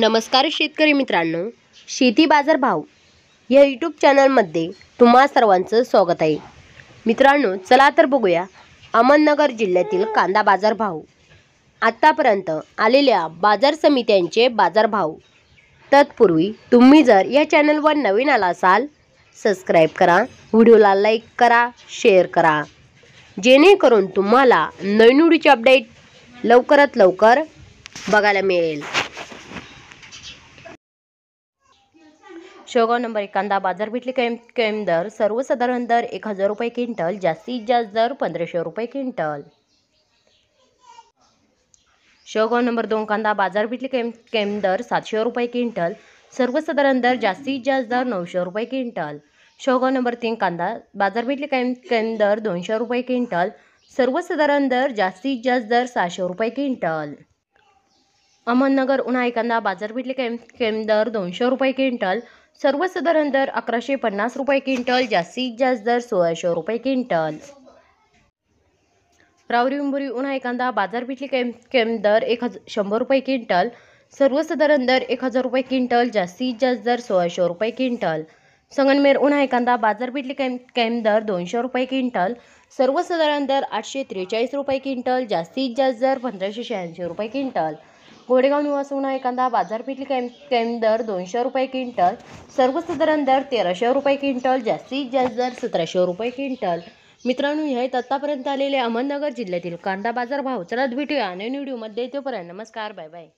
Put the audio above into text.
नमस्कार शेतकरी मित्रांनो, शेती बाजार भाव या यूट्यूब चॅनलमध्ये तुम्हा सर्वांचं स्वागत आहे। मित्रांनो, चला तर बघूया अहमदनगर जिल्ह्यातील कांदा बाजार भाव, आतापर्यंत आलेल्या बाजार समित्यांचे बाजार भाव। तत्पूर्वी तुम्ही जर या चॅनलवर नवीन आला असाल, सबस्क्राइब करा, व्हिडिओला लाईक करा, शेअर करा, जेणेकरून तुम्हाला नवीन व्हिडिओचे अपडेट लवकरात लवकर बघायला मिळेल। शेवगाव नंबर 1 कांदा बाजारपेठले कैम दर सर्वसाधारण दर 1000 रुपये क्विंटल, जास्तीत जास्त दर 1500 रुपये क्विंटल। शेवगाव नंबर 2 कांदा बाजारपेठले कैम दर 700 रुपये क्विंटल, सर्वसाधारण दर जास्तीत जास्त दर 900 रुपये क्विंटल। शेवगाव नंबर 3 कांदा बाजारपेठले कैम दर 200 रुपये क्विंटल, सर्वसाधारण दर जास्तीत जास्त दर 600 रुपये क्विंटल। अहमदनगर उन्हाळी कांदा बाजारपेठले कैम दर 200 रुपये क्विंटल, सर्वसाधारण दर 1150 रुपये क्विंटल, जास्तीत जास्त दर 1600 रुपये क्विंटल। रावरी उंबरी उन्हाळी कांदा बाजारपेठले कैम दर 100 रुपये क्विंटल, सर्वसाधारण दर 1000 रुपये क्विंटल, जास्तीत जास्त दर 1600 रुपये क्विंटल। संगमनेर उन्हाळी कांदा बाजारपेठले कैम दर 200 रुपये क्विंटल, सर्वसाधारण दर 843 रुपये क्विंटल, जास्तीत जास्त दर 1586 रुपये क्विंटल। गोडेगाव निवासी उन्हाळी कांदा बाजारपेठले कैम दर 200 रुपये क्विंटल, सर्वसाधारण दर 1300 रुपये क्विंटल, जास्तीत जास्त दर 1700 रुपये क्विंटल। मित्रांनो, हे आहेत आतापर्यंत आलेले अहमदनगर जिल्ह्यातील कांदा बाजार भाव। चला भेटूया नवीन व्हिडिओमध्ये, तोपर्यंत नमस्कार, बाय बाय।